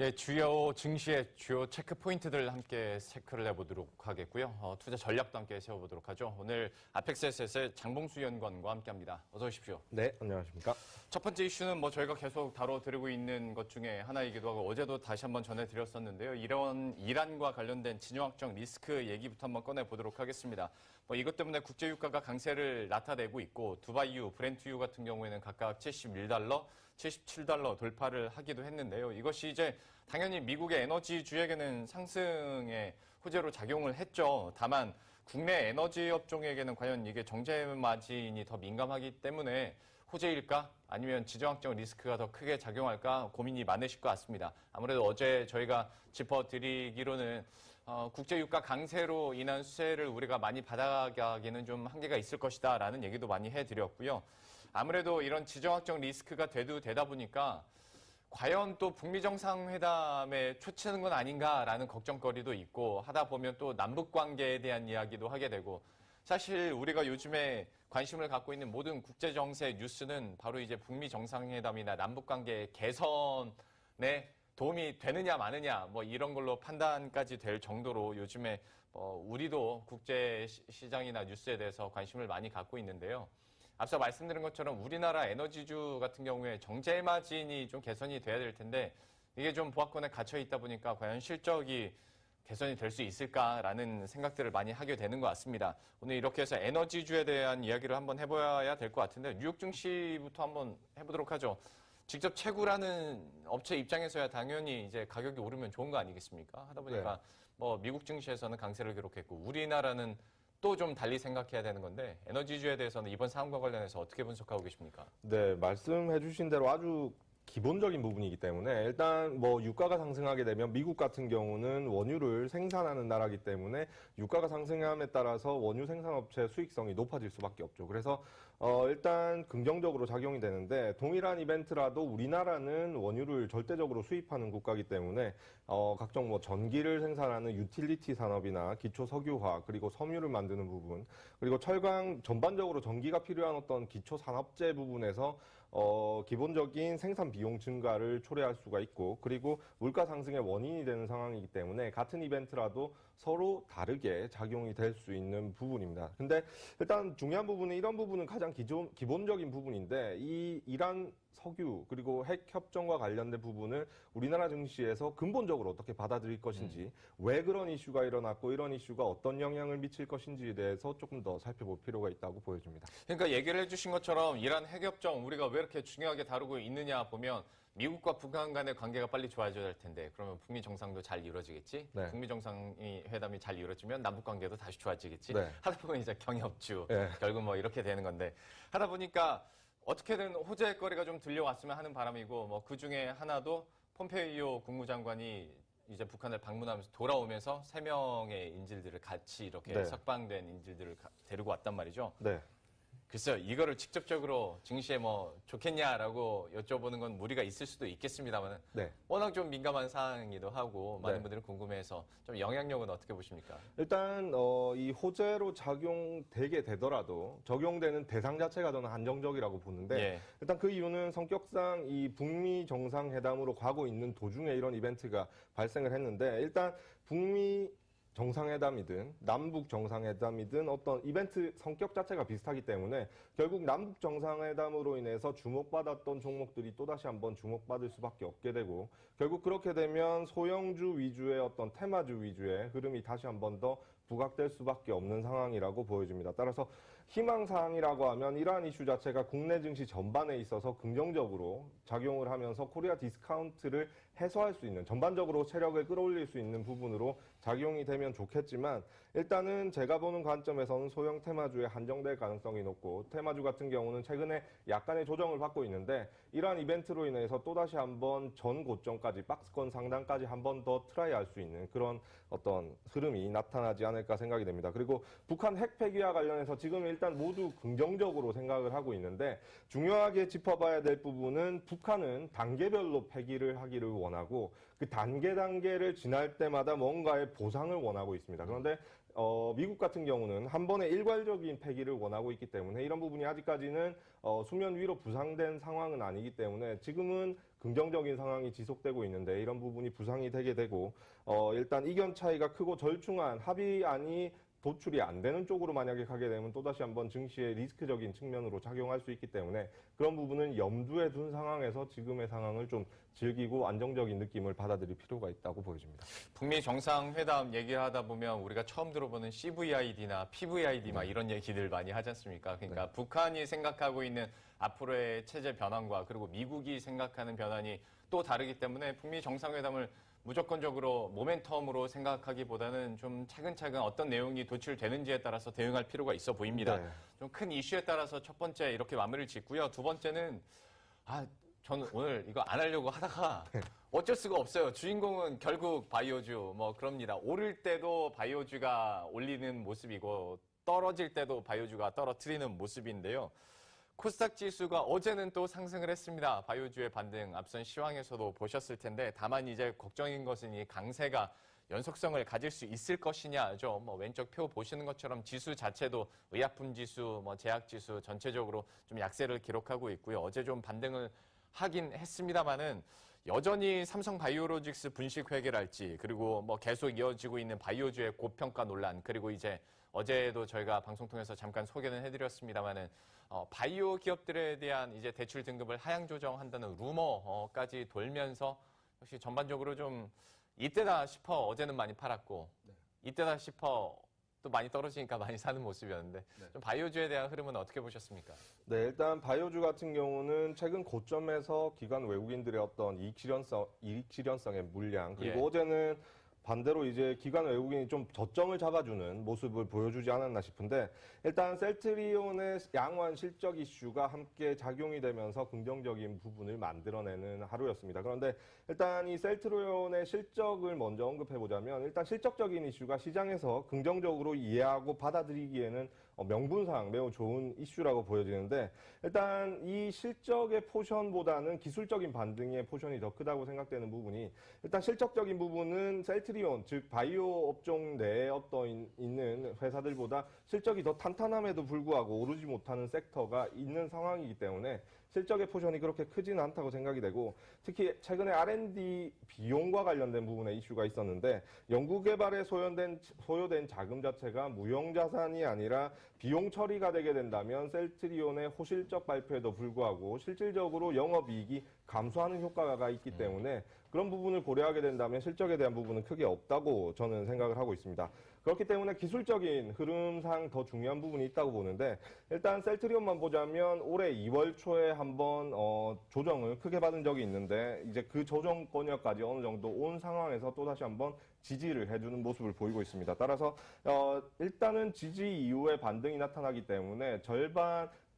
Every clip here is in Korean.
예, 주요 증시의 주요 체크 포인트들 함께 체크를 해보도록 하겠고요. 투자 전략도 함께 세워보도록 하죠. 오늘 아펙스에셋의 장봉수 위원관과 함께합니다. 어서 오십시오. 네, 안녕하십니까. 첫 번째 이슈는 저희가 계속 다뤄드리고 있는 것 중에 하나이기도 하고 어제도 다시 한번 전해드렸었는데요. 이런 이란과 관련된 진영학적 리스크 얘기부터 한번 꺼내보도록 하겠습니다. 이것 때문에 국제유가가 강세를 나타내고 있고 두바이유, 브렌트유 같은 경우에는 각각 71달러, 77달러 돌파를 하기도 했는데요. 이것이 이제 당연히 미국의 에너지주에게는 상승의 호재로 작용을 했죠. 다만 국내 에너지 업종에게는 과연 이게 정제 마진이 더 민감하기 때문에 호재일까? 아니면 지정학적 리스크가 더 크게 작용할까? 고민이 많으실 것 같습니다. 아무래도 어제 저희가 짚어드리기로는 국제유가 강세로 인한 수혜를 우리가 많이 받아가기에는 좀 한계가 있을 것이다 라는 얘기도 많이 해드렸고요. 아무래도 이런 지정학적 리스크가 되다 보니까 과연 또 북미 정상회담에 초치는 건 아닌가라는 걱정거리도 있고 하다 보면 또 남북 관계에 대한 이야기도 하게 되고 사실 우리가 요즘에 관심을 갖고 있는 모든 국제 정세 뉴스는 바로 이제 북미 정상회담이나 남북 관계 개선에 도움이 되느냐 마느냐 이런 걸로 판단까지 될 정도로 요즘에 우리도 국제 시장이나 뉴스에 대해서 관심을 많이 갖고 있는데요. 앞서 말씀드린 것처럼 우리나라 에너지주 같은 경우에 정제 마진이 좀 개선이 돼야 될 텐데 이게 좀 보합권에 갇혀 있다 보니까 과연 실적이 개선이 될 수 있을까라는 생각들을 많이 하게 되는 것 같습니다. 오늘 이렇게 해서 에너지주에 대한 이야기를 한번 해봐야 될 것 같은데 뉴욕 증시부터 한번 해보도록 하죠. 직접 채굴하는 업체 입장에서야 당연히 이제 가격이 오르면 좋은 거 아니겠습니까? 하다 보니까 미국 증시에서는 강세를 기록했고 우리나라는 또 좀 달리 생각해야 되는 건데 에너지주에 대해서는 이번 상황과 관련해서 어떻게 분석하고 계십니까? 네, 말씀해 주신 대로 아주 기본적인 부분이기 때문에 일단 유가가 상승하게 되면 미국 같은 경우는 원유를 생산하는 나라이기 때문에 유가가 상승함에 따라서 원유 생산업체 수익성이 높아질 수밖에 없죠. 그래서 일단 긍정적으로 작용이 되는데 동일한 이벤트라도 우리나라는 원유를 절대적으로 수입하는 국가이기 때문에 각종 전기를 생산하는 유틸리티 산업이나 기초 석유화 그리고 섬유를 만드는 부분 그리고 철강 전반적으로 전기가 필요한 어떤 기초 산업재 부분에서 기본적인 생산 비용 증가를 초래할 수가 있고 그리고 물가 상승의 원인이 되는 상황이기 때문에 같은 이벤트라도 서로 다르게 작용이 될 수 있는 부분입니다. 근데 일단 중요한 부분은 이런 부분은 가장 기본적인 부분인데 이 이란 석유 그리고 핵 협정과 관련된 부분을 우리나라 증시에서 근본적으로 어떻게 받아들일 것인지 왜 그런 이슈가 일어났고 이런 이슈가 어떤 영향을 미칠 것인지에 대해서 조금 더 살펴볼 필요가 있다고 보여집니다. 그러니까 얘기를 해주신 것처럼 이란 핵 협정 우리가 왜 이렇게 중요하게 다루고 있느냐 보면 미국과 북한 간의 관계가 빨리 좋아져야 될 텐데 그러면 북미 정상도 잘 이루어지겠지? 네. 북미 정상회담이 잘 이루어지면 남북 관계도 다시 좋아지겠지? 네. 하다 보면 이제 경협주 네. 결국 이렇게 되는 건데 하다 보니까 어떻게든 호재거리가 좀 들려왔으면 하는 바람이고 그 중에 하나도 폼페이오 국무장관이 이제 북한을 방문하면서 돌아오면서 3명의 인질들을 같이 이렇게 석방된 인질들을 데리고 왔단 말이죠. 네. 글쎄요, 이거를 직접적으로 증시에 좋겠냐라고 여쭤보는 건 무리가 있을 수도 있겠습니다만 워낙 좀 민감한 사항이기도 하고 많은 분들이 궁금해해서 좀 영향력은 어떻게 보십니까? 일단 이 호재로 작용되게 되더라도 적용되는 대상 자체가 저는 한정적이라고 보는데 일단 그 이유는 성격상 이 북미 정상회담으로 가고 있는 도중에 이런 이벤트가 발생을 했는데 일단 북미 정상회담이든 남북 정상회담이든 어떤 이벤트 성격 자체가 비슷하기 때문에 결국 남북 정상회담으로 인해서 주목받았던 종목들이 또다시 한번 주목받을 수밖에 없게 되고 결국 그렇게 되면 소형주 위주의 어떤 테마주 위주의 흐름이 다시 한번 더 부각될 수밖에 없는 상황이라고 보여집니다. 따라서 희망사항이라고 하면 이러한 이슈 자체가 국내 증시 전반에 있어서 긍정적으로 작용을 하면서 코리아 디스카운트를 해소할 수 있는 전반적으로 체력을 끌어올릴 수 있는 부분으로 작용이 되면 좋겠지만 일단은 제가 보는 관점에서는 소형 테마주에 한정될 가능성이 높고 테마주 같은 경우는 최근에 약간의 조정을 받고 있는데 이러한 이벤트로 인해서 또다시 한번 전 고점까지 박스권 상단까지 한번 더 트라이할 수 있는 그런 어떤 흐름이 나타나지 않을까 생각이 됩니다. 그리고 북한 핵 폐기와 관련해서 지금 일단 모두 긍정적으로 생각을 하고 있는데 중요하게 짚어봐야 될 부분은 북한은 단계별로 폐기를 하기를 원하고 그 단계를 지날 때마다 뭔가의 보상을 원하고 있습니다. 그런데 미국 같은 경우는 한 번에 일괄적인 폐기를 원하고 있기 때문에 이런 부분이 아직까지는 수면 위로 부상된 상황은 아니기 때문에 지금은 긍정적인 상황이 지속되고 있는데 이런 부분이 부상이 되게 되고 일단 이견 차이가 크고 절충안 합의안이 도출이 안 되는 쪽으로 만약에 가게 되면 또다시 한번 증시의 리스크적인 측면으로 작용할 수 있기 때문에 그런 부분은 염두에 둔 상황에서 지금의 상황을 좀 즐기고 안정적인 느낌을 받아들일 필요가 있다고 보여집니다. 북미 정상회담 얘기를 하다 보면 우리가 처음 들어보는 CVID나 PVID 막 이런 얘기들 많이 하지 않습니까? 그러니까 북한이 생각하고 있는 앞으로의 체제 변환과 그리고 미국이 생각하는 변환이 또 다르기 때문에 북미 정상회담을 무조건적으로 모멘텀으로 생각하기보다는 좀 차근차근 어떤 내용이 도출되는지에 따라서 대응할 필요가 있어 보입니다. 네. 좀 큰 이슈에 따라서 첫 번째 이렇게 마무리를 짓고요. 두 번째는 저는 오늘 이거 안 하려고 하다가 어쩔 수가 없어요. 주인공은 결국 바이오주 그럽니다. 오를 때도 바이오주가 올리는 모습이고 떨어질 때도 바이오주가 떨어뜨리는 모습인데요. 코스닥 지수가 어제는 또 상승을 했습니다. 바이오주의 반등 앞선 시황에서도 보셨을 텐데 다만 이제 걱정인 것은 이 강세가 연속성을 가질 수 있을 것이냐죠. 왼쪽 표 보시는 것처럼 지수 자체도 의약품 지수, 제약 지수 전체적으로 좀 약세를 기록하고 있고요. 어제 좀 반등을 하긴 했습니다만은 여전히 삼성 바이오로직스 분식 회계랄지 그리고 계속 이어지고 있는 바이오주의 고평가 논란 그리고 이제 어제도 저희가 방송 통해서 잠깐 소개는 해드렸습니다만은 바이오 기업들에 대한 이제 대출 등급을 하향 조정한다는 루머까지 돌면서 역시 전반적으로 좀 이때다 싶어 어제는 많이 팔았고 이때다 싶어 또 많이 떨어지니까 많이 사는 모습이었는데 좀 바이오주에 대한 흐름은 어떻게 보셨습니까? 네, 일단 바이오주 같은 경우는 최근 고점에서 기관 외국인들의 어떤 이익 실현성의 물량 그리고 어제는 반대로 이제 기관 외국인이 좀 저점을 잡아주는 모습을 보여주지 않았나 싶은데 일단 셀트리온의 양호한 실적 이슈가 함께 작용이 되면서 긍정적인 부분을 만들어내는 하루였습니다. 그런데 일단 이 셀트리온의 실적을 먼저 언급해보자면 일단 실적적인 이슈가 시장에서 긍정적으로 이해하고 받아들이기에는 명분상 매우 좋은 이슈라고 보여지는데 일단 이 실적의 포션보다는 기술적인 반등의 포션이 더 크다고 생각되는 부분이 일단 실적적인 부분은 셀트리온 즉 바이오 업종 내에 있는 회사들보다 실적이 더 탄탄함에도 불구하고 오르지 못하는 섹터가 있는 상황이기 때문에 실적의 포션이 그렇게 크지는 않다고 생각이 되고 특히 최근에 R&D 비용과 관련된 부분에 이슈가 있었는데 연구개발에 소요된 자금 자체가 무형자산이 아니라 비용 처리가 되게 된다면 셀트리온의 호실적 발표에도 불구하고 실질적으로 영업이익이 감소하는 효과가 있기 때문에 그런 부분을 고려하게 된다면 실적에 대한 부분은 크게 없다고 저는 생각을 하고 있습니다. 그렇기 때문에 기술적인 흐름상 더 중요한 부분이 있다고 보는데 일단 셀트리온만 보자면 올해 2월 초에 한번 조정을 크게 받은 적이 있는데 이제 그 조정 권역까지 어느 정도 온 상황에서 또다시 한번 지지를 해주는 모습을 보이고 있습니다. 따라서 일단은 지지 이후에 반등이 나타나기 때문에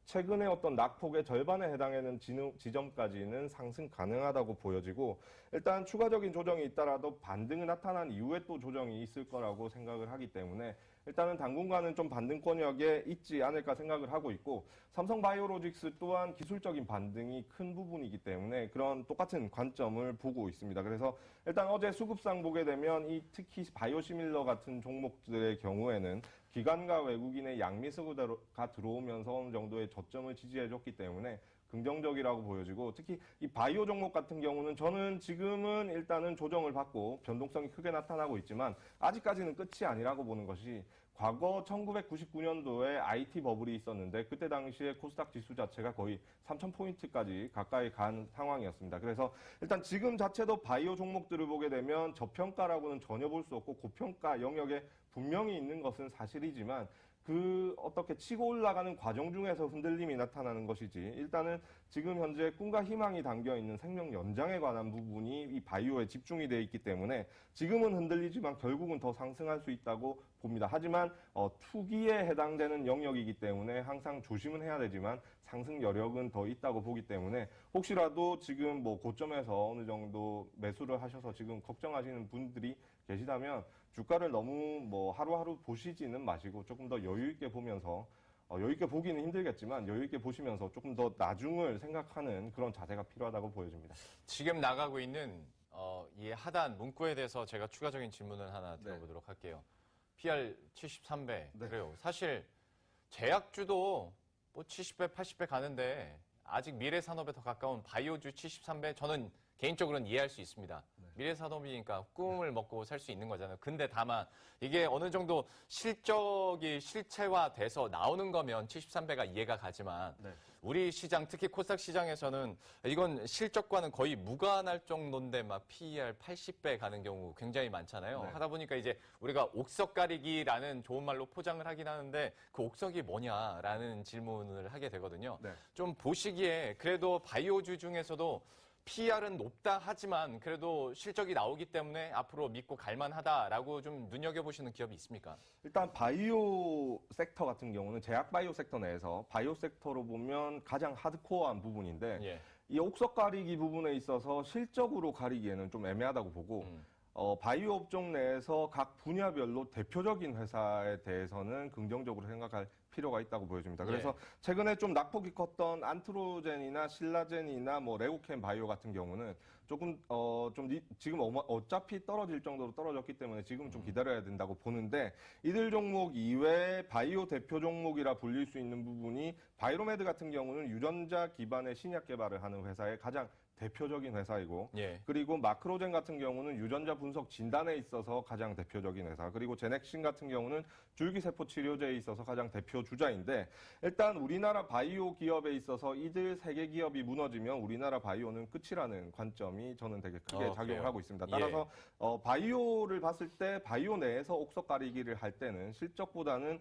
최근에 어떤 낙폭의 절반에 해당하는 지점까지는 상승 가능하다고 보여지고 일단 추가적인 조정이 있더라도 반등이 나타난 이후에 또 조정이 있을 거라고 생각을 하기 때문에 일단은 당분간은 좀 반등 권역에 있지 않을까 생각을 하고 있고 삼성 바이오로직스 또한 기술적인 반등이 큰 부분이기 때문에 그런 똑같은 관점을 보고 있습니다. 그래서 일단 어제 수급상 보게 되면 특히 바이오시밀러 같은 종목들의 경우에는 기관과 외국인의 양미수가 들어오면서 어느 정도의 저점을 지지해줬기 때문에 긍정적이라고 보여지고 특히 이 바이오 종목 같은 경우는 저는 지금은 일단은 조정을 받고 변동성이 크게 나타나고 있지만 아직까지는 끝이 아니라고 보는 것이 과거 1999년도에 IT 버블이 있었는데 그때 당시에 코스닥 지수 자체가 거의 3,000포인트까지 가까이 간 상황이었습니다. 그래서 일단 지금 자체도 바이오 종목들을 보게 되면 저평가라고는 전혀 볼 수 없고 고평가 영역에 분명히 있는 것은 사실이지만 어떻게 치고 올라가는 과정 중에서 흔들림이 나타나는 것이지 일단은 지금 현재 꿈과 희망이 담겨 있는 생명 연장에 관한 부분이 이 바이오에 집중이 되어 있기 때문에 지금은 흔들리지만 결국은 더 상승할 수 있다고 봅니다. 하지만 투기에 해당되는 영역이기 때문에 항상 조심은 해야 되지만 상승 여력은 더 있다고 보기 때문에 혹시라도 지금 고점에서 어느 정도 매수를 하셔서 지금 걱정하시는 분들이 계시다면 주가를 너무 하루하루 보시지는 마시고 조금 더 여유 있게 보면서 여유 있게 보기는 힘들겠지만 여유 있게 보시면서 조금 더 나중을 생각하는 그런 자세가 필요하다고 보여집니다. 지금 나가고 있는 이 하단 문구에 대해서 제가 추가적인 질문을 하나 드려보도록 할게요. PR 73배. 네. 그래요. 사실 제약주도 뭐 70배, 80배 가는데 아직 미래산업에 더 가까운 바이오주 73배 저는 개인적으로는 이해할 수 있습니다. 미래산업이니까 꿈을 먹고 살 수 있는 거잖아요. 근데 다만 이게 어느 정도 실적이 실체화돼서 나오는 거면 73배가 이해가 가지만 네. 우리 시장, 특히 코스닥 시장에서는 이건 실적과는 거의 무관할 정도인데 막 PER 80배 가는 경우 굉장히 많잖아요. 네. 하다 보니까 이제 우리가 옥석 가리기라는 좋은 말로 포장을 하긴 하는데 그 옥석이 뭐냐라는 질문을 하게 되거든요. 네. 좀 보시기에 그래도 바이오주 중에서도 PER은 높다 하지만 그래도 실적이 나오기 때문에 앞으로 믿고 갈만하다라고 좀 눈여겨보시는 기업이 있습니까? 일단 바이오 섹터 같은 경우는 제약 바이오 섹터 내에서 바이오 섹터로 보면 가장 하드코어한 부분인데 예. 이 옥석 가리기 부분에 있어서 실적으로 가리기에는 좀 애매하다고 보고 바이오 업종 내에서 각 분야별로 대표적인 회사에 대해서는 긍정적으로 생각할 필요가 있다고 보여집니다. 그래서 예. 최근에 좀 낙폭이 컸던 안트로젠이나 신라젠이나 뭐 레고캠 바이오 같은 경우는 조금 지금 어차피 떨어질 정도로 떨어졌기 때문에 지금은 좀 기다려야 된다고 보는데 이들 종목 이외에 바이오 대표 종목이라 불릴 수 있는 부분이 바이로메드 같은 경우는 유전자 기반의 신약 개발을 하는 회사의 가장 대표적인 회사이고 예. 그리고 마크로젠 같은 경우는 유전자 분석 진단에 있어서 가장 대표적인 회사 그리고 제넥신 같은 경우는 줄기세포 치료제에 있어서 가장 대표 주자인데 일단 우리나라 바이오 기업에 있어서 이들 세 개 기업이 무너지면 우리나라 바이오는 끝이라는 관점이 저는 되게 크게 작용을 그래요? 하고 있습니다. 따라서 바이오를 봤을 때 바이오 내에서 옥석 가리기를 할 때는 실적보다는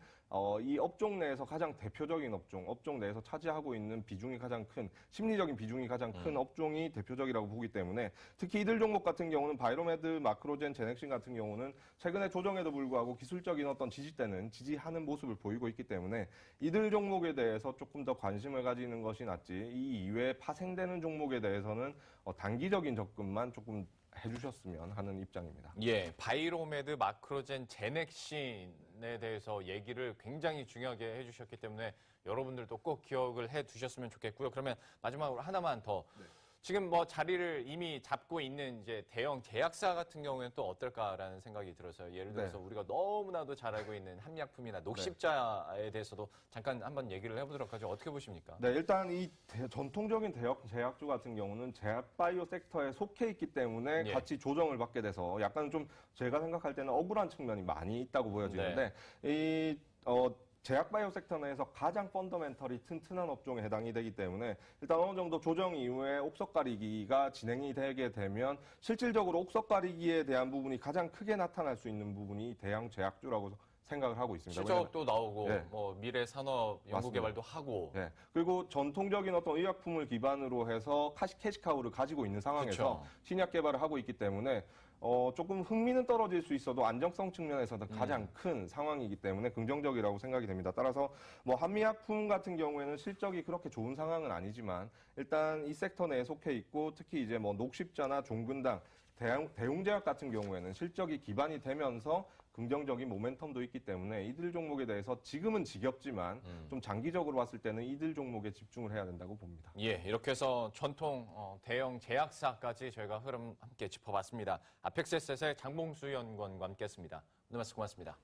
이 업종 내에서 가장 대표적인 업종 내에서 차지하고 있는 비중이 가장 큰 심리적인 비중이 가장 큰 업종이 대표적이라고 보기 때문에 특히 이들 종목 같은 경우는 바이로메드, 마크로젠, 제넥신 같은 경우는 최근에 조정에도 불구하고 기술적인 어떤 지지대는 지지하는 모습을 보이고 있기 때문에 이들 종목에 대해서 조금 더 관심을 가지는 것이 낫지 이 이외에 파생되는 종목에 대해서는 단기적인 접근만 조금 해주셨으면 하는 입장입니다. 예, 바이로메드, 마크로젠, 제넥신에 대해서 얘기를 굉장히 중요하게 해주셨기 때문에 여러분들도 꼭 기억을 해두셨으면 좋겠고요. 그러면 마지막으로 하나만 더. 지금 뭐 자리를 이미 잡고 있는 이제 대형 제약사 같은 경우에는 또 어떨까라는 생각이 들어서요. 예를 들어서 우리가 너무나도 잘 알고 있는 한약품이나 녹십자에 대해서도 잠깐 한번 얘기를 해보도록 하죠. 어떻게 보십니까? 네, 일단 이 전통적인 제약주 같은 경우는 제약 바이오 섹터에 속해 있기 때문에 예. 같이 조정을 받게 돼서 약간 좀 제가 생각할 때는 억울한 측면이 많이 있다고 보여지는데 제약 바이오 섹터 내에서 가장 펀더멘털이 튼튼한 업종에 해당이 되기 때문에 일단 어느 정도 조정 이후에 옥석 가리기가 진행이 되게 되면 실질적으로 옥석 가리기에 대한 부분이 가장 크게 나타날 수 있는 부분이 대형 제약주라고 생각을 하고 있습니다. 실적도 나오고 네. 뭐 미래 산업 연구개발도 하고 네. 그리고 전통적인 어떤 의약품을 기반으로 해서 캐시카우를 가지고 있는 상황에서 그쵸. 신약 개발을 하고 있기 때문에 조금 흥미는 떨어질 수 있어도 안정성 측면에서는 가장 큰 상황이기 때문에 긍정적이라고 생각이 됩니다. 따라서 뭐 한미약품 같은 경우에는 실적이 그렇게 좋은 상황은 아니지만 일단 이 섹터 내에 속해 있고 특히 이제 뭐 녹십자나 종근당 대웅제약 같은 경우에는 실적이 기반이 되면서 긍정적인 모멘텀도 있기 때문에 이들 종목에 대해서 지금은 지겹지만 좀 장기적으로 봤을 때는 이들 종목에 집중을 해야 된다고 봅니다. 예, 이렇게 해서 전통 대형 제약사까지 저희가 흐름 함께 짚어봤습니다. 아펙스에셋의 장봉수 연구원과 함께했습니다. 오늘 말씀 고맙습니다.